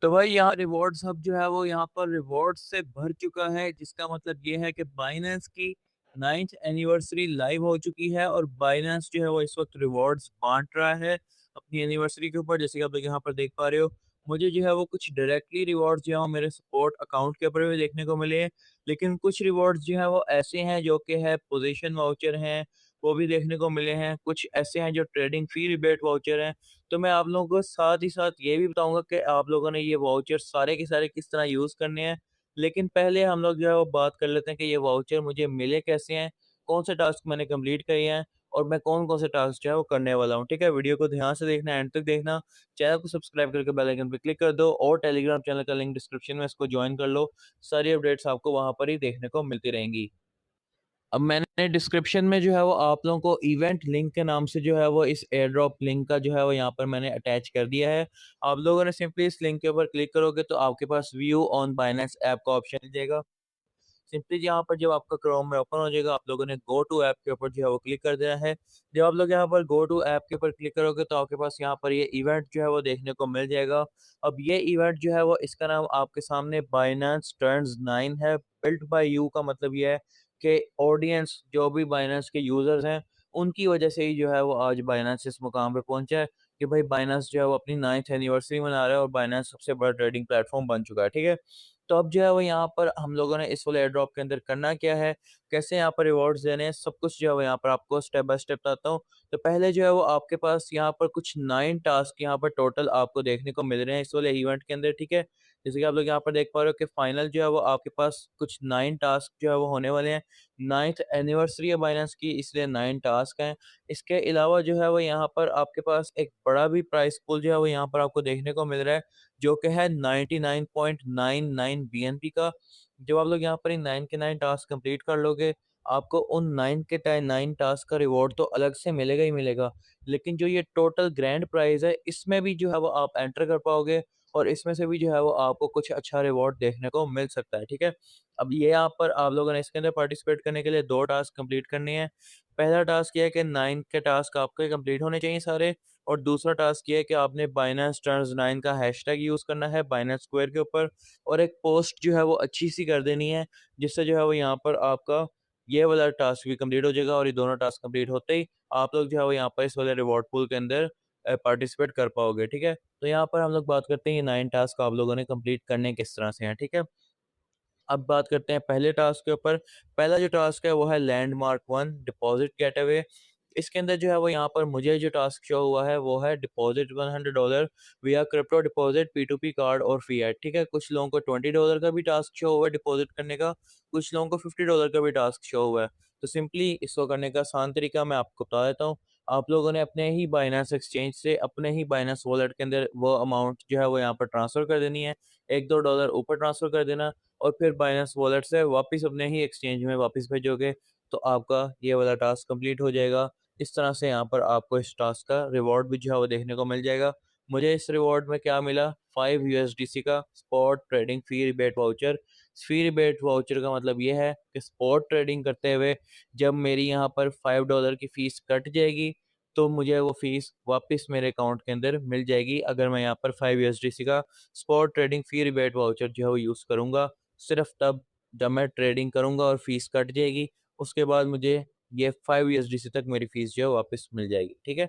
तो भाई यहाँ रिवॉर्ड्स हब जो है वो यहाँ पर रिवॉर्ड्स से भर चुका है, जिसका मतलब ये है कि बाइनेंस की 9th एनिवर्सरी लाइव हो चुकी है और बाइनेंस जो है वो इस वक्त रिवॉर्ड्स बांट रहा है अपनी एनिवर्सरी के ऊपर। जैसे कि आप लोग यहाँ पर देख पा रहे हो, मुझे जो है वो कुछ डायरेक्टली रिवॉर्ड्स जो है वो मेरे सपोर्ट अकाउंट के ऊपर भी देखने को मिले हैं, लेकिन कुछ रिवॉर्ड्स जो है वो ऐसे हैं जो कि है पोजीशन वाउचर हैं, वो भी देखने को मिले हैं। कुछ ऐसे हैं जो ट्रेडिंग फी रिबेट वाउचर हैं। तो मैं आप लोगों को साथ ही साथ ये भी बताऊँगा कि आप लोगों ने ये वाउचर सारे के सारे किस तरह यूज़ करने हैं। लेकिन पहले हम लोग जो है वो बात कर लेते हैं कि ये वाउचर मुझे मिले कैसे हैं, कौन से टास्क मैंने कंप्लीट किए हैं और मैं कौन-कौन से टास्क जो है वो करने वाला हूँ। ठीक है? वीडियो को ध्यान से देखना, एंड तक देखना। चैनल को सब्सक्राइब करके बेल आइकन पे क्लिक कर दो और टेलीग्राम चैनल का लिंक डिस्क्रिप्शन में, इसको जॉइन कर लो। सारी अपडेट्स आपको वहाँ पर ही देखने को मिलती रहेंगी। अब मैंने डिस्क्रिप्शन में जो है वो आप लोगों को इवेंट लिंक के नाम से जो है वो इस एयर ड्रॉप लिंक का जो है वो यहाँ पर मैंने अटैच कर दिया है। आप लोगों ने सिंपली इस लिंक के ऊपर क्लिक करोगे तो आपके पास व्यू ऑन बाइनेंस ऐप का ऑप्शन मिल जाएगा। सिंपली यहाँ पर जब आपका क्रोम में ओपन हो जाएगा, आप लोगों ने गो टू ऐप के ऊपर जो है वो क्लिक कर देना है। जब आप लोग यहाँ पर गो टू ऐप के ऊपर क्लिक करोगे तो आपके पास यहाँ पर ये इवेंट जो है वो देखने को मिल जाएगा। अब ये इवेंट जो है वो इसका नाम आपके सामने बाइनेंस टर्न्स 9 है। बिल्ट बाय यू का मतलब ये है कि ऑडियंस जो भी बाइनेंस के यूज़र्स हैं, उनकी वजह से ही जो है वो आज बाइनेंस इस मुकाम पे पहुँचा है कि भाई बाइनेंस जो है वो अपनी 9th एनिवर्सरी मना रहा है और बाइनेंस सबसे बड़ा ट्रेडिंग प्लेटफ़ॉर्म बन चुका है, ठीक है? तो अब जो है वो यहाँ पर हम लोगों ने इस वाले एयर ड्रॉप के अंदर करना क्या है, कैसे यहाँ पर रिवॉर्ड्स देने हैं, सब कुछ जो है वो यहाँ पर आपको स्टेप बाय स्टेप बताता हूँ। तो पहले जो है वो आपके पास यहाँ पर कुछ 9 टास्क यहाँ पर टोटल आपको देखने को मिल रहे हैं इस वाले इवेंट के अंदर, ठीक है? जैसे कि आप लोग यहाँ पर देख पा रहे हो कि फाइनल जो है वो आपके पास कुछ 9 टास्क जो है वो होने वाले हैं। 9th एनिवर्सरी है बाइनेंस की, इसलिए 9 टास्क हैं। इसके अलावा जो है वो यहाँ पर आपके पास एक बड़ा भी प्राइस पूल जो है वो यहाँ पर आपको देखने को मिल रहा है, जो कि है 99.99 बीएनबी का। जब आप लोग यहाँ पर इन 9 के 9 टास्क कंप्लीट कर लोगे, आपको उन 9 के 9 टास्क का रिवॉर्ड तो अलग से मिलेगा ही मिलेगा। लेकिन जो ये टोटल ग्रैंड प्राइज़ है, इसमें भी जो है वो आप एंटर कर पाओगे और इसमें से भी जो है वो आपको कुछ अच्छा रिवॉर्ड देखने को मिल सकता है, ठीक है? अब ये यहाँ पर आप लोगों ने इसके अंदर पार्टिसिपेट करने के लिए 2 टास्क कंप्लीट करने हैं। पहला टास्क ये है कि 9 के टास्क आपके कंप्लीट होने चाहिए सारे, और दूसरा टास्क ये है कि आपने बाइनेंस टर्न्स 9 का हैशटैग यूज़ करना है बाइनेंस स्क्वायर के ऊपर और एक पोस्ट जो है वो अच्छी-सी कर देनी है, जिससे जो है वो यहाँ पर आपका ये वाला टास्क भी कंप्लीट हो जाएगा और ये दोनों टास्क कंप्लीट होते ही आप लोग जो है वो यहाँ पर इस वाले रिवॉर्ड पूल के अंदर पार्टिसिपेट कर पाओगे, ठीक है? तो यहाँ पर हम लोग बात करते हैं ये 9 टास्क आप लोगों ने कंप्लीट करने किस तरह से हैं, ठीक है? अब बात करते हैं पहले टास्क के ऊपर। पहला जो टास्क है वो है लैंडमार्क 1 डिपॉज़िट गेटअवे। इसके अंदर जो है वो यहाँ पर मुझे जो टास्क शो हुआ है वो है डिपॉज़िट $100 विया क्रिप्टो डिपॉज़िट P2P कार्ड और फिएट, ठीक है? कुछ लोगों को $20 का भी टास्क शो हुआ है डिपॉज़िट करने का, कुछ लोगों को $50 का भी टास्क शो हुआ है। तो सिंपली इसको करने का आसान तरीका मैं आपको बता देता हूँ। आप लोगों ने अपने ही बाइनेंस एक्सचेंज से अपने ही बाइनेंस वॉलेट के अंदर वो अमाउंट जो है वो यहाँ पर ट्रांसफ़र कर देनी है। 1-2 डॉलर ऊपर ट्रांसफ़र कर देना और फिर बाइनेंस वॉलेट से वापस अपने ही एक्सचेंज में वापस भेजोगे, तो आपका ये वाला टास्क कंप्लीट हो जाएगा। इस तरह से यहाँ पर आपको इस टास्क का रिवॉर्ड भी जो है वो देखने को मिल जाएगा। मुझे इस रिवॉर्ड में क्या मिला, 5 यूएसडीसी का spot trading fee rebate voucher. Fee rebate voucher का मतलब ये है कि स्पॉट ट्रेडिंग करते हुए जब मेरी यहाँ पर $5 की फ़ीस कट जाएगी, तो मुझे वो फ़ीस वापस मेरे अकाउंट के अंदर मिल जाएगी, अगर मैं यहाँ पर 5 यूएसडीसी का spot trading fee rebate voucher जो है वो यूज़ करूँगा। सिर्फ़ तब जब मैं ट्रेडिंग करूँगा और फ़ीस कट जाएगी, उसके बाद मुझे ये 5 यूएसडीसी तक मेरी फ़ीस जो है वापस मिल जाएगी, ठीक है?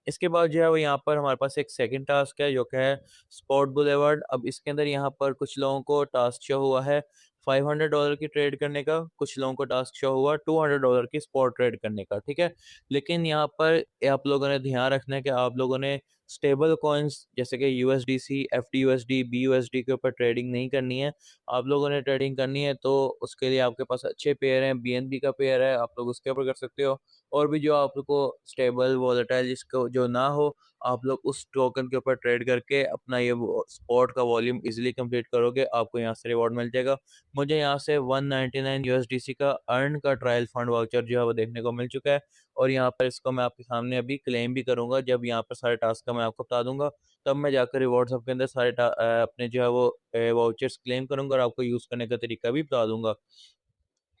इसके बाद जो है वो यहाँ पर हमारे पास एक सेकंड टास्क है जो कि है स्पॉट बुलेवार्ड। अब इसके अंदर यहाँ पर कुछ लोगों को टास्क शो हुआ है $500 की ट्रेड करने का, कुछ लोगों को टास्क शो हुआ $200 की स्पॉट ट्रेड करने का, ठीक है? लेकिन यहाँ पर आप लोगों ने ध्यान रखना है कि आप लोगों ने स्टेबल कॉइन्स जैसे कि यूएसडीसी, एफडीयूएसडी, बीयूएसडी के ऊपर ट्रेडिंग नहीं करनी है। आप लोगों ने ट्रेडिंग करनी है तो उसके लिए आपके पास अच्छे पेयर हैं, बीएनबी का पेयर है, आप लोग उसके ऊपर कर सकते हो। और भी जो आपको स्टेबल वोलेटाइल जिसको जो ना हो, आप लोग उस टोकन के ऊपर ट्रेड करके अपना ये वो स्पॉट का वॉल्यूम ईज़िली कंप्लीट करोगे, आपको यहाँ से रिवॉर्ड मिल जाएगा। मुझे यहाँ से 199 यूएसडीसी का अर्न का ट्रायल फंड वाउचर जो है वो देखने को मिल चुका है और यहाँ पर इसको मैं आपके सामने अभी क्लेम भी करूँगा। जब यहाँ पर सारे टास्क का मैं आपको बता दूँगा, तब मैं जाकर रिवॉर्ड्स हब के अंदर सारे अपने जो है वो वाउचर्स क्लेम करूँगा और आपको यूज़ करने का तरीका भी बता दूँगा।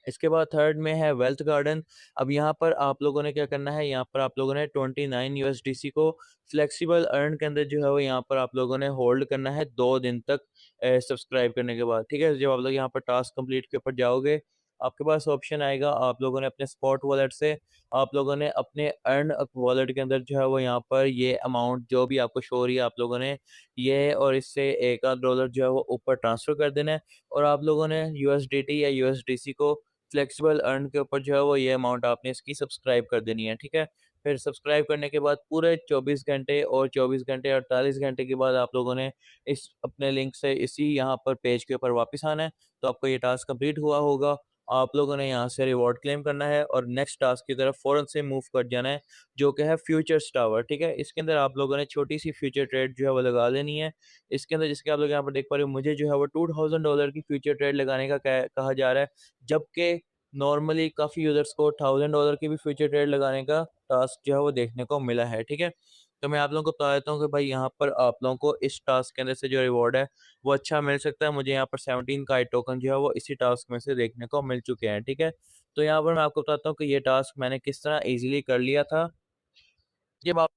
इसके बाद थर्ड में है वेल्थ गार्डन। अब यहाँ पर आप लोगों ने क्या करना है, यहाँ पर आप लोगों ने 29 यूएसडीसी को फ्लेक्सिबल अर्न के अंदर जो है वो यहाँ पर आप लोगों ने होल्ड करना है 2 दिन तक सब्सक्राइब करने के बाद, ठीक है। जब आप लोग यहाँ पर टास्क कंप्लीट के ऊपर जाओगे, आपके पास ऑप्शन आएगा, आप लोगों ने अपने स्पॉट वॉलेट से आप लोगों ने अपने अर्न वॉलेट के अंदर जो है वो यहाँ पर ये अमाउंट जो भी आपको शो हो रही है, आप लोगों ने ये और इससे एक आध डॉलर जो है वो ऊपर ट्रांसफर कर देना है। और आप लोगों ने यूएसडीटी या यूएसडीसी को फ्लेक्सिबल अर्न के ऊपर जो है वो ये अमाउंट आपने इसकी सब्सक्राइब कर देनी है, ठीक है। फिर सब्सक्राइब करने के बाद पूरे 24 घंटे और 24 घंटे 48 घंटे के बाद आप लोगों ने इस अपने लिंक से इसी यहाँ पर पेज के ऊपर वापस आना है, तो आपका ये टास्क कंप्लीट हुआ होगा। आप लोगों ने यहाँ से रिवॉर्ड क्लेम करना है और नेक्स्ट टास्क की तरफ फ़ौरन से मूव कर जाना है, जो कि है फ्यूचर्स टावर, ठीक है। इसके अंदर आप लोगों ने छोटी-सी फ्यूचर ट्रेड जो है वो लगा लेनी है। इसके अंदर जिसके आप लोग यहाँ पर देख पा रहे हो, मुझे जो है वो $2000 की फ्यूचर ट्रेड लगाने का कहा जा रहा है, जबकि नॉर्मली काफ़ी यूज़र्स को $1000 की भी फ्यूचर ट्रेड लगाने का टास्क जो है वो देखने को मिला है, ठीक है। तो मैं आप लोगों को बता देता हूँ कि भाई यहाँ पर आप लोगों को इस टास्क के अंदर से जो रिवॉर्ड है वो अच्छा मिल सकता है। मुझे यहाँ पर 17 काइट टोकन जो है वो इसी टास्क में से देखने को मिल चुके हैं, ठीक है। तो यहाँ पर मैं आपको बताता हूँ कि ये टास्क मैंने किस तरह ईज़िली कर लिया था। जब आप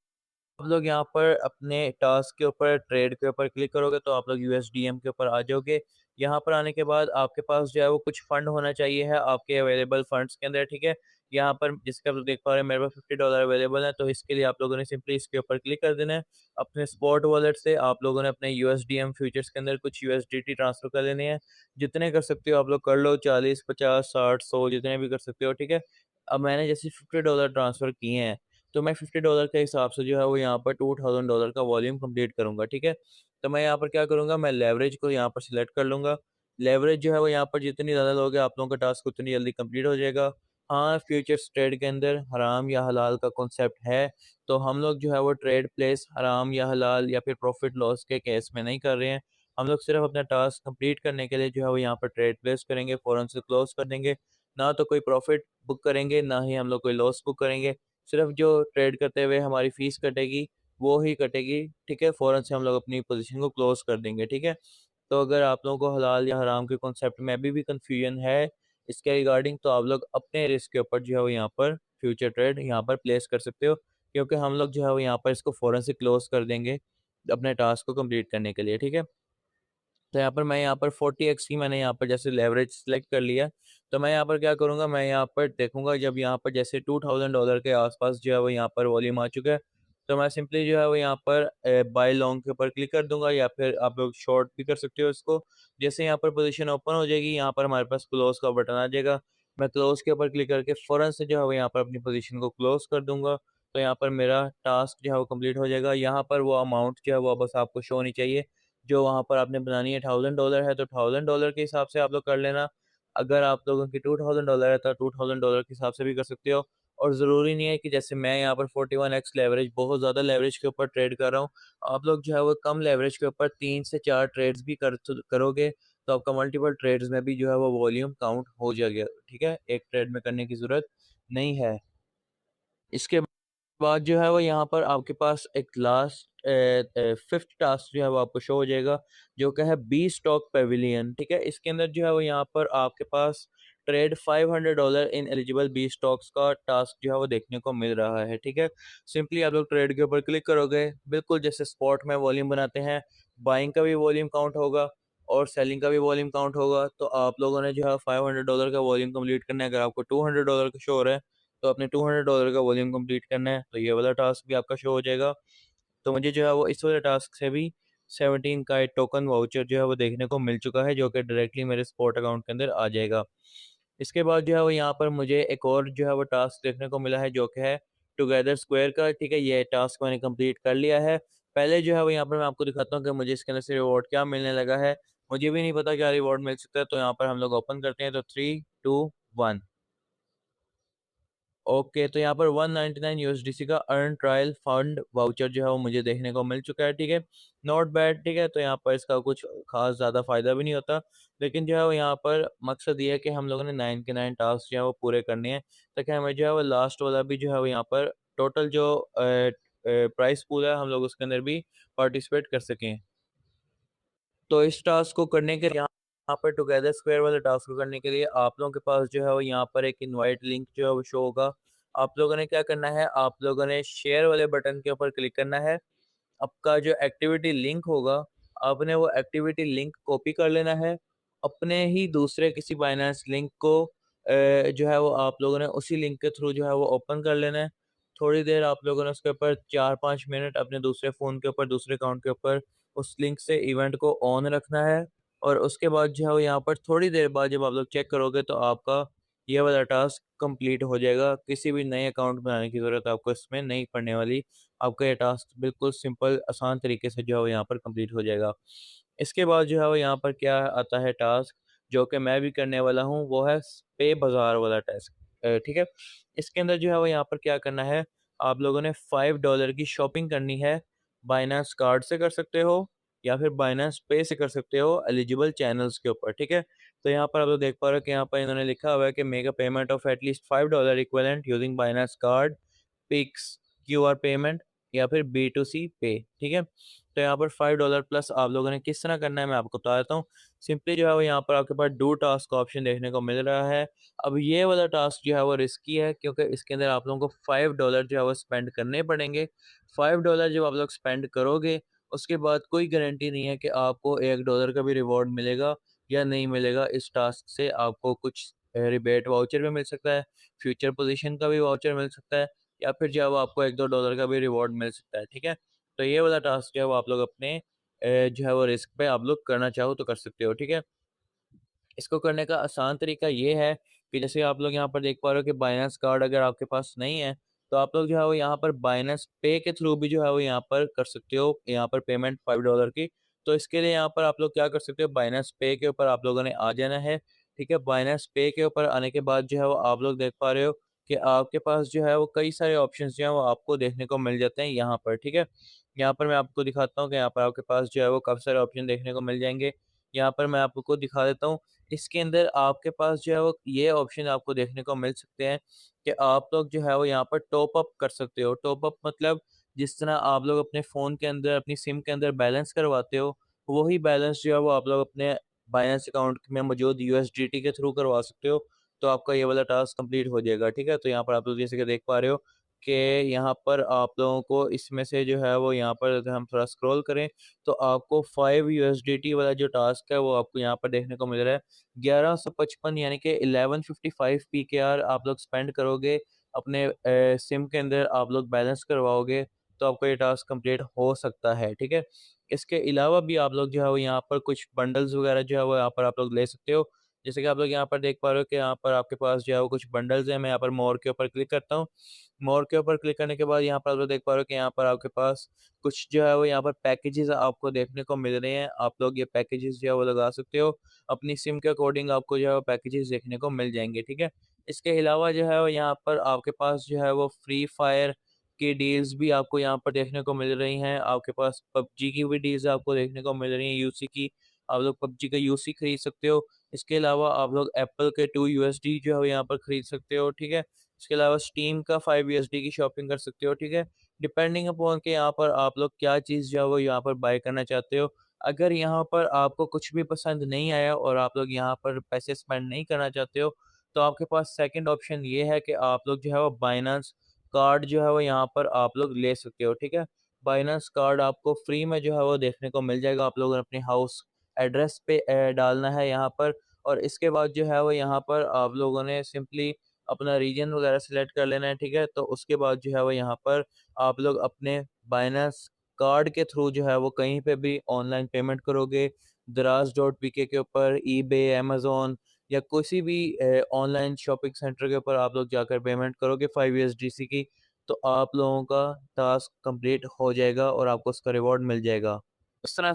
लोग यहाँ पर अपने टास्क के ऊपर ट्रेड के ऊपर क्लिक करोगे तो आप लोग यूएसडीएम के ऊपर आ जाओगे। यहाँ पर आने के बाद आपके पास जो है वो कुछ फंड होना चाहिए है आपके अवेलेबल फंड्स के अंदर, ठीक है। यहाँ पर जिसके आप लोग देख पा रहे हैं मेरे पास $50 अवेलेबल है, तो इसके लिए आप लोगों ने सिंपली इसके ऊपर क्लिक कर देना है। अपने स्पॉट वॉलेट से आप लोगों ने अपने यूएसडीएम फ्यूचर्स के अंदर कुछ यूएसडीटी ट्रांसफर कर लेने हैं। जितने कर सकते हो आप लोग कर लो, 40, 50, 60, 100 जितने भी कर सकते हो, ठीक है। अब मैंने जैसे $50 ट्रांसफ़र किए हैं, तो मैं $50 के हिसाब से जो है वो यहाँ पर $2000 का वॉल्यूम कंप्लीट करूँगा, ठीक है। तो मैं यहाँ पर क्या करूँगा, मैं लेवरेज को यहाँ पर सिलेक्ट कर लूँगा। लेवरेज जो है वो यहाँ पर जितनी ज़्यादा लोगे आप लोगों का टास्क उतनी जल्दी कंप्लीट हो जाएगा। हाँ, फ्यूचर्स ट्रेड के अंदर हराम या हलाल का कॉन्सेप्ट है, तो हम लोग जो है वो ट्रेड प्लेस हराम या हलाल या फिर प्रॉफिट लॉस के केस में नहीं कर रहे हैं। हम लोग सिर्फ़ अपना टास्क कंप्लीट करने के लिए जो है वो यहाँ पर ट्रेड प्लेस करेंगे, फ़ौरन से क्लोज़ कर देंगे। ना तो कोई प्रॉफिट बुक करेंगे, ना ही हम लोग कोई लॉस बुक करेंगे। सिर्फ़ जो ट्रेड करते हुए हमारी फ़ीस कटेगी, वो ही कटेगी, ठीक है? फ़ौरन से हम लोग अपनी पोज़ीशन को क्लोज़ कर देंगे, ठीक है? तो अगर आप लोगों को हलाल या हराम के कॉन्सेप्ट में अभी भी कन्फ्यूजन है इसके रिगार्डिंग, तो आप लोग अपने रिस्क के ऊपर जो है वो यहाँ पर फ्यूचर ट्रेड यहाँ पर प्लेस कर सकते हो, क्योंकि हम लोग जो है वो यहाँ पर इसको फ़ौरन से क्लोज़ कर देंगे, अपने टास्क को कंप्लीट करने के लिए, ठीक है? तो यहाँ पर मैं यहाँ पर 40x की मैंने यहाँ पर जैसे लेवरेज सेलेक्ट कर लिया, तो मैं यहाँ पर क्या करूँगा, मैं यहाँ पर देखूँगा जब यहाँ पर जैसे $2000 के आस-पास जो है वो यहाँ पर वॉल्यूम आ चुका है, तो मैं सिंपली जो है वो यहाँ पर बाय लॉन्ग के ऊपर क्लिक कर दूँगा, या फिर आप लोग शॉर्ट भी कर सकते हो इसको। जैसे यहाँ पर पोज़ीशन ओपन हो जाएगी, यहाँ पर हमारे पास क्लोज़ का बटन आ जाएगा। मैं क्लोज़ के ऊपर क्लिक करके फ़ौरन से जो है वो यहाँ पर अपनी पोज़ीशन को क्लोज़ कर दूँगा। तो यहाँ पर मेरा टास्क जो है वो कंप्लीट हो जाएगा। यहाँ पर वो अमाउंट जो है वो बस आपको शो होनी चाहिए, जो वहाँ पर आपने बनानी है। $1000 है तो $1000 के हिसाब से आप लोग कर लेना। अगर आप लोगों की $2000 है तो $2000 के हिसाब से भी कर सकते हो। और ज़रूरी नहीं है कि जैसे मैं यहाँ पर 41x लेवरेज बहुत ज़्यादा लेवरेज के ऊपर ट्रेड कर रहा हूँ। आप लोग जो है वो कम लेवरेज के ऊपर 3 से 4 ट्रेड्स भी करोगे, तो आपका मल्टीपल ट्रेड्स में भी जो है वो वॉल्यूम काउंट हो जाएगा, ठीक है? एक ट्रेड में करने की ज़रूरत नहीं है। इसके बाद जो है वो यहाँ पर आपके पास एक लास्ट 5th टास्क जो है वो आपको शो हो जाएगा, जो कि है बी स्टॉक पेविलियन, ठीक है? इसके अंदर जो है वो यहाँ पर आपके पास trade $500 in eligible B stocks का टास्क जो है वो देखने को मिल रहा है, ठीक है? सिंपली आप लोग ट्रेड के ऊपर क्लिक करोगे, बिल्कुल जैसे स्पॉट में वॉल्यूम बनाते हैं, बाइंग का भी वॉल्यूम काउंट होगा और सेलिंग का भी वॉल्यूम काउंट होगा। तो आप लोगों ने जो है $500 का वॉल्यूम कंप्लीट करना है। अगर आपको $200 का शो हो रहा है, तो आपने $200 का वॉल्यूम कंप्लीट करना है, तो ये वाला टास्क भी आपका शो हो जाएगा। तो मुझे जो है वो इस वाले टास्क से भी 17 का एक टोकन वाउचर जो है वो देखने को मिल चुका है, जो कि डायरेक्टली मेरे स्पॉट अकाउंट के अंदर आ जाएगा। इसके बाद जो है वो यहाँ पर मुझे एक और जो है वो टास्क देखने को मिला है, जो कि है टुगेदर स्क्वायर का, ठीक है? ये टास्क मैंने कंप्लीट कर लिया है। पहले जो है वो यहाँ पर मैं आपको दिखाता हूँ कि मुझे इसके अंदर से रिवॉर्ड क्या मिलने लगा है। मुझे भी नहीं पता क्या रिवॉर्ड मिल सकता है, तो यहाँ पर हम लोग ओपन करते हैं, तो 3, 2, 1। ओके, तो यहाँ पर 199 यूएसडीसी का अर्न ट्रायल फंड वाउचर जो है वो मुझे देखने को मिल चुका है, ठीक है। नॉट बैड, ठीक है। तो यहाँ पर इसका कुछ खास ज़्यादा फ़ायदा भी नहीं होता, लेकिन जो है वो यहाँ पर मकसद ये है कि हम लोगों ने 9 के 9 टास्क जो है वो पूरे करने हैं, ताकि हमें जो है वो लास्ट वाला भी जो है वो यहाँ पर टोटल जो प्राइस पूल है हम लोग उसके अंदर भी पार्टिसिपेट कर सकें। तो इस टास्क को करने के लिए यहाँ पर टुगेदर स्क्वायर वाले टास्क को करने के लिए आप लोगों के पास जो है वो यहाँ पर एक इनवाइट लिंक जो है वो शो होगा। आप लोगों ने क्या करना है, आप लोगों ने शेयर वाले बटन के ऊपर क्लिक करना है। आपका जो एक्टिविटी लिंक होगा, आपने वो एक्टिविटी लिंक कॉपी कर लेना है। अपने ही दूसरे किसी बाइनेंस लिंक को जो है वो आप लोगों ने उसी लिंक के थ्रू जो है वो ओपन कर लेना है। थोड़ी देर आप लोगों ने उसके ऊपर 4-5 मिनट अपने दूसरे फ़ोन के ऊपर, दूसरे अकाउंट के ऊपर उस लिंक से इवेंट को ऑन रखना है। और उसके बाद जो है वो यहाँ पर थोड़ी देर बाद जब आप लोग चेक करोगे तो आपका ये वाला टास्क कंप्लीट हो जाएगा। किसी भी नए अकाउंट बनाने की ज़रूरत आपको इसमें नहीं पड़ने वाली। आपका ये टास्क बिल्कुल सिंपल आसान तरीके से जो है वो यहाँ पर कंप्लीट हो जाएगा। इसके बाद जो है वो यहाँ पर क्या आता है टास्क, जो कि मैं भी करने वाला हूँ, वो है पे बाज़ार वाला टास्क। ठीक है? इसके अंदर जो है वो यहाँ पर क्या करना है, आप लोगों ने $5 की शॉपिंग करनी है। बाइनेंस कार्ड से कर सकते हो या फिर बाइनेंस पे से कर सकते हो एलिजिबल चैनल्स के ऊपर, ठीक है? तो यहाँ पर आप लोग देख पा रहे हो कि यहाँ पर इन्होंने लिखा हुआ है कि make a payment of at least $5 equivalent using Binance card, Pix, QR payment या फिर B2C पे, ठीक है? तो यहाँ पर $5 प्लस आप लोगों ने किस तरह करना है मैं आपको बता देता हूँ। सिंपली जो है वो यहाँ पर आपके पास डू टास्क का ऑप्शन देखने को मिल रहा है। अब ये वाला टास्क जो है वो रिस्की है क्योंकि इसके अंदर आप लोगों को $5 जो है वो स्पेंड करने पड़ेंगे। $5 जब आप लोग स्पेंड करोगे, उसके बाद कोई गारंटी नहीं है कि आपको $1 का भी रिवॉर्ड मिलेगा या नहीं मिलेगा। इस टास्क से आपको कुछ रिबेट वाउचर भी मिल सकता है, फ्यूचर पोज़ीशन का भी वाउचर मिल सकता है या फिर जो है वो आपको 1-2 डॉलर का भी रिवॉर्ड मिल सकता है, ठीक है? तो ये वाला टास्क जो है वो आप लोग अपने जो है वो रिस्क पे आप लोग करना चाहो तो कर सकते हो, ठीक है? इसको करने का आसान तरीका ये है कि जैसे आप लोग यहाँ पर देख पा रहे हो कि बाइनेंस कार्ड अगर आपके पास नहीं है, तो आप लोग जो है वो यहाँ पर बाइनेंस पे के थ्रू भी जो है वो यहाँ पर कर सकते हो, यहाँ पर पेमेंट $5 की। तो इसके लिए यहाँ पर आप लोग क्या कर सकते हो, बाइनेंस पे के ऊपर आप लोगों ने आ जाना है, ठीक है? बाइनेंस पे के ऊपर आने के बाद जो है वो आप लोग देख पा रहे हो कि आपके पास जो है वो कई सारे ऑप्शंस जो हैं वो आपको देखने को मिल जाते हैं यहाँ पर, ठीक है? यहाँ पर मैं आपको दिखाता हूँ कि यहाँ पर आपके पास जो है वो काफ़ी सारे ऑप्शन देखने को मिल जाएँगे। यहाँ पर मैं आपको दिखा देता हूँ। इसके अंदर आपके पास जो है वो ये ऑप्शन आपको देखने को मिल सकते हैं कि आप लोग जो है वो यहाँ पर टॉप अप कर सकते हो। टॉप अप मतलब जिस तरह आप लोग अपने फ़ोन के अंदर अपनी सिम के अंदर बैलेंस करवाते हो, वही बैलेंस जो है वो आप लोग अपने बाइनेंस अकाउंट में मौजूद यूएसडीटी के थ्रू करवा सकते हो। तो आपका ये वाला टास्क कंप्लीट हो जाएगा, ठीक है? तो यहाँ पर आप लोग जैसे कि देख पा रहे हो कि यहाँ पर आप लोगों को इसमें से जो है वो यहाँ पर अगर हम थोड़ा स्क्रॉल करें तो आपको 5 यूएसडीटी वाला जो टास्क है वो आपको यहाँ पर देखने को मिल रहा है। 1155 यानी कि 1155 पीकेआर आप लोग स्पेंड करोगे, अपने सिम के अंदर आप लोग बैलेंस करवाओगे, तो आपका ये टास्क कंप्लीट हो सकता है, ठीक है? इसके अलावा भी आप लोग जो है वो यहाँ पर कुछ बंडल्स वगैरह जो है वो यहाँ पर आप लोग ले सकते हो। जैसे कि आप लोग यहाँ पर देख पा रहे हो कि यहाँ पर आपके पास जो है वो कुछ बंडल्स हैं, मैं यहाँ पर मोर के ऊपर क्लिक करता हूँ। मोर के ऊपर क्लिक करने के बाद यहाँ पर आप लोग देख पा रहे हो कि यहाँ पर आपके पास कुछ जो है वो यहाँ पर पैकेजेस आपको देखने को मिल रहे हैं। आप लोग ये पैकेजेस जो है वो लगा सकते हो। अपनी सिम के अकॉर्डिंग आपको जो है वो पैकेजेस देखने को मिल जाएँगे, ठीक है? इसके अलावा जो है वो यहाँ पर आपके पास जो है वो फ्री फायर की डील्स भी आपको यहाँ पर देखने को मिल रही हैं। आपके पास पबजी की भी डील्स आपको देखने को मिल रही हैं, यूसी की। आप लोग पबजी का यूसी खरीद सकते हो। इसके अलावा आप लोग एप्पल के 2 यूएसडी जो है वो यहाँ पर खरीद सकते हो, ठीक है? इसके अलावा स्टीम का 5 यूएसडी की शॉपिंग कर सकते हो, ठीक है? डिपेंडिंग अपॉन के यहाँ पर आप लोग क्या चीज़ जो है वो यहाँ पर बाय करना चाहते हो। अगर यहाँ पर आपको कुछ भी पसंद नहीं आया और आप लोग यहाँ पर पैसे स्पेंड नहीं करना चाहते हो, तो आपके पास सेकंड ऑप्शन ये है कि आप लोग जो है वो बाइनेंस कार्ड जो है वो यहाँ पर आप लोग ले सकते हो, ठीक है? बाइनेंस कार्ड आपको फ्री में जो है वो देखने को मिल जाएगा। आप लोगों ने अपने हाउस एड्रेस पे डालना है यहाँ पर और इसके बाद जो है वो यहाँ पर आप लोगों ने सिंपली अपना रीजन वगैरह सेलेक्ट कर लेना है, ठीक है? तो उसके बाद जो है वो यहाँ पर आप लोग अपने बाइनेंस कार्ड के थ्रू जो है वो कहीं पे भी ऑनलाइन पेमेंट करोगे, दराज.पीके के ऊपर, ईबे, अमेज़न या किसी भी ऑनलाइन शॉपिंग सेंटर के ऊपर आप लोग जाकर पेमेंट करोगे 5 यूएसडीसी की, तो आप लोगों का टास्क कंप्लीट हो जाएगा और आपको उसका रिवॉर्ड मिल जाएगा। इस तरह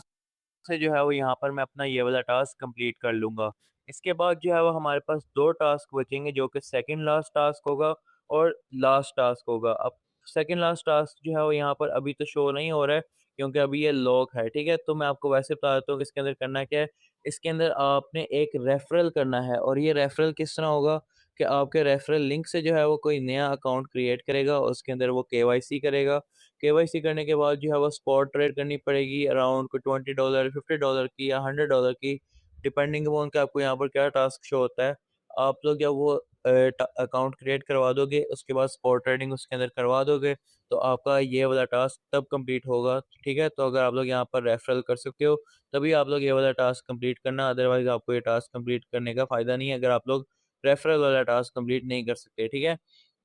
से जो है वो यहाँ पर मैं अपना ये वाला टास्क कंप्लीट कर लूँगा। इसके बाद जो है वो हमारे पास 2 टास्क बचेंगे जो कि सेकंड लास्ट टास्क होगा और लास्ट टास्क होगा। अब सेकंड लास्ट टास्क जो है वो यहाँ पर अभी तो शो नहीं हो रहा है क्योंकि अभी ये लॉक है, ठीक है? तो मैं आपको वैसे बता देता हूँ कि इसके अंदर करना क्या है। इसके अंदर आपने एक रेफरल करना है और ये रेफरल किस तरह होगा कि आपके रेफरल लिंक से जो है वो कोई नया अकाउंट क्रिएट करेगा और उसके अंदर वो केवाईसी करेगा। केवाईसी करने के बाद जो है वो स्पॉट ट्रेड करनी पड़ेगी अराउंड कोई $20, $50 की या $100 की। डिपेंडिंग अपॉन कि आपको यहाँ पर क्या टास्क शो होता है। आप लोग जब वो अकाउंट क्रिएट करवा दोगे, उसके बाद स्पॉट ट्रेडिंग उसके अंदर करवा दोगे, तो आपका ये वाला टास्क तब कंप्लीट होगा, ठीक है? तो अगर आप लोग यहाँ पर रेफरल कर सकते हो, तभी आप लोग ये वाला टास्क कंप्लीट करना, अदरवाइज़ आपको ये टास्क कंप्लीट करने का फ़ायदा नहीं है, अगर आप लोग रेफरल वाला टास्क कंप्लीट नहीं कर सकते, ठीक है?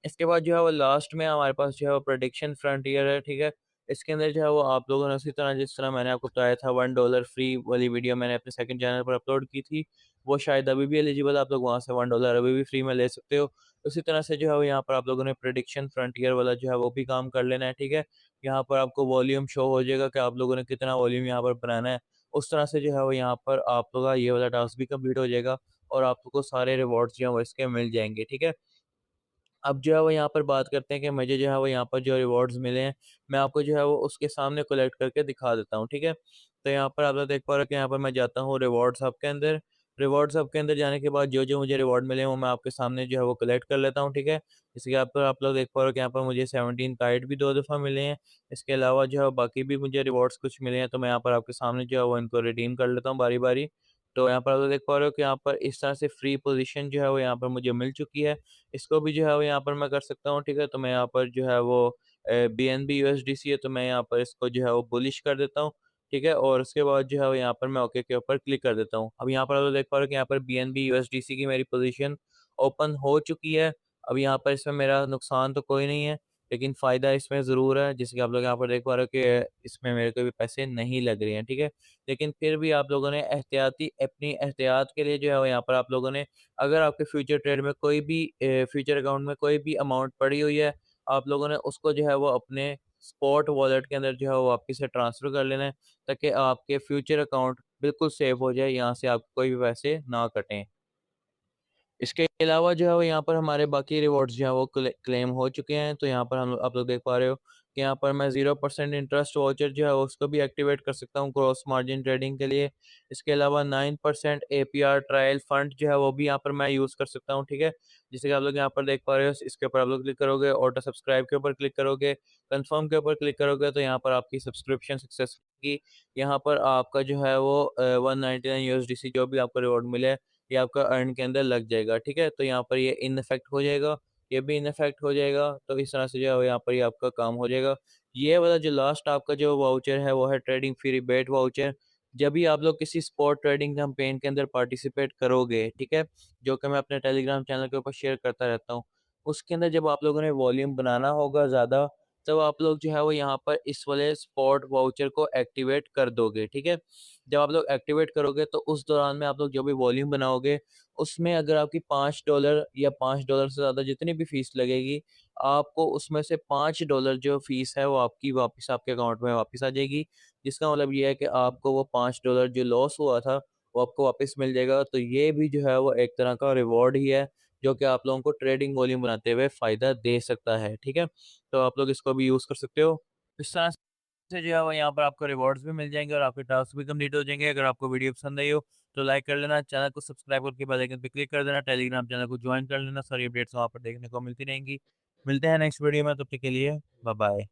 इसके बाद जो है वो लास्ट में हमारे पास जो है वो प्रेडिक्शन फ्रंटियर है, ठीक है? इसके अंदर जो है वो आप लोगों ने उसी तरह जिस तरह मैंने आपको बताया था $1 फ्री वाली वीडियो मैंने अपने सेकंड चैनल पर अपलोड की थी, वो शायद अभी भी एलिजिबल है, आप लोग वहाँ से $1 अभी भी फ्री में ले सकते हो। उसी तरह से जो है वो यहाँ पर आप लोगों ने प्रेडिक्शन फ्रंटियर वाला जो है वो भी काम कर लेना है, ठीक है? यहाँ पर आपको वॉल्यूम शो हो जाएगा कि आप लोगों ने कितना वॉल्यूम यहाँ पर बनाना है। उस तरह से जो है वो यहाँ पर आप लोग का ये वाला टास्क भी कंप्लीट हो जाएगा और आपको सारे रिवॉर्ड्स जो हैं वो इसके मिल जाएँगे, ठीक है? अब जो है वो यहाँ पर बात करते हैं कि मुझे जो है वो यहाँ पर जो रिवॉर्ड्स मिले हैं, मैं आपको जो है वो उसके सामने कलेक्ट करके दिखा देता हूँ, ठीक है? तो यहाँ पर आप लोग देख पा रहे हो कि यहाँ पर मैं जाता हूँ रिवॉर्ड्स हब के अंदर। रिवॉर्ड्स हब के अंदर जाने के बाद जो-जो मुझे रिवॉर्ड मिले हैं, वो मैं आपके सामने जो है वो कलेक्ट कर लेता हूँ, ठीक है? जैसे कि यहाँ पर आप लोग देख पा रहे हो कि यहाँ पर मुझे 17 काइट भी 2 दफ़ा मिले हैं। इसके अलावा जो है बाकी भी मुझे रिवॉर्ड्स कुछ मिले हैं, तो मैं यहाँ पर आपके सामने जो है वो इनको रिडीम कर लेता हूँ बारी-बारी। तो यहाँ पर आप लोग देख पा रहे हो कि यहाँ पर इस तरह से फ्री पोज़ीशन जो है वो यहाँ पर मुझे मिल चुकी है। इसको भी जो है वो यहाँ पर मैं कर सकता हूँ, ठीक है? तो मैं यहाँ पर जो है वो बीएनबी यूएसडीसी है, तो मैं यहाँ पर इसको जो है वो बुलिश कर देता हूँ, ठीक है? और उसके बाद जो है वो यहाँ पर मैं ओके के ऊपर क्लिक कर देता हूँ। अब यहाँ पर आप देख पा रहे हो कि यहाँ पर बीएनबी यूएसडीसी की मेरी पोज़ीशन ओपन हो चुकी है। अब यहाँ पर इसमें मेरा नुकसान तो कोई नहीं है, लेकिन फ़ायदा इसमें ज़रूर है, जैसे कि आप लोग यहाँ पर देख पा रहे हो कि इसमें मेरे को भी पैसे नहीं लग रहे हैं, ठीक है? लेकिन फिर भी आप लोगों ने अपनी एहतियात के लिए जो है वो यहाँ पर आप लोगों ने, अगर आपके फ्यूचर ट्रेड में कोई भी फ्यूचर अकाउंट में कोई भी अमाउंट पड़ी हुई है, आप लोगों ने उसको जो है वो अपने स्पॉट वॉलेट के अंदर जो है वो वापस से ट्रांसफ़र कर लेना है, ताकि आपके फ्यूचर अकाउंट बिल्कुल सेफ हो जाए, यहाँ से आपके कोई भी पैसे ना कटें। इसके अलावा जो है वो यहाँ पर हमारे बाकी रिवॉर्ड्स जो हैं वो क्लेम हो चुके हैं। तो यहाँ पर हम आप लोग देख पा रहे हो कि यहाँ पर मैं 0% इंटरेस्ट वाउचर जो है उसको भी एक्टिवेट कर सकता हूँ क्रॉस मार्जिन ट्रेडिंग के लिए। इसके अलावा 9% एपीआर ट्रायल फंड जो है वो भी यहाँ पर मैं यूज़ कर सकता हूँ, ठीक है? जैसे कि आप लोग यहाँ पर देख पा रहे हो, इसके ऊपर आप लोग क्लिक करोगे, ऑटो सब्सक्राइब के ऊपर क्लिक करोगे, कन्फर्म के ऊपर क्लिक करोगे, तो यहाँ पर आपकी सब्सक्रिप्शन सक्सेस होगी। यहाँ पर आपका जो है वो 199 यूएसडीसी जो भी आपको रिवॉर्ड मिले, ये आपका अर्न के अंदर लग जाएगा, ठीक है? तो यहाँ पर ये इन इफ़ेक्ट हो जाएगा, ये भी इन इफ़ेक्ट हो जाएगा, तो इस तरह से जो है वो यहाँ पर ये आपका काम हो जाएगा। ये वाला जो लास्ट आपका जो वाउचर है वो है ट्रेडिंग फ्री रिबेट वाउचर। जब भी आप लोग किसी स्पॉट ट्रेडिंग कैंपेन के अंदर पार्टिसिपेट करोगे, ठीक है? जो कि मैं अपने टेलीग्राम चैनल के ऊपर शेयर करता रहता हूँ। उसके अंदर जब आप लोगों ने वॉल्यूम बनाना होगा ज़्यादा, तब आप लोग जो है वो यहाँ पर इस वाले स्पॉट वाउचर को एक्टिवेट कर दोगे, ठीक है? जब आप लोग एक्टिवेट करोगे तो उस दौरान में आप लोग जो भी वॉल्यूम बनाओगे, उसमें अगर आपकी $5 या $5 से ज़्यादा जितनी भी फ़ीस लगेगी, आपको उसमें से $5 जो फ़ीस है वो आपकी वापस आपके अकाउंट में वापस आ जाएगी। जिसका मतलब ये है कि आपको वो $5 जो लॉस हुआ था, वो आपको वापस मिल जाएगा। तो ये भी जो है वो एक तरह का रिवॉर्ड ही है, जो कि आप लोगों को ट्रेडिंग वॉल्यूम बनाते हुए फ़ायदा दे सकता है, ठीक है? तो आप लोग इसको भी यूज़ कर सकते हो। इस तरह से जो है वो यहाँ पर आपको रिवॉर्ड्स भी मिल जाएँगे और आपके टास्क भी कंप्लीट हो जाएँगे। अगर आपको वीडियो पसंद आई हो, तो लाइक कर लेना, चैनल को सब्सक्राइब करके बेल आइकन पे क्लिक कर देना, टेलीग्राम चैनल को जॉइन कर लेना, सारी अपडेट्स वहाँ पर देखने को मिलती रहेंगी। मिलते हैं नेक्स्ट वीडियो में, तब तक के लिए बाय बाय।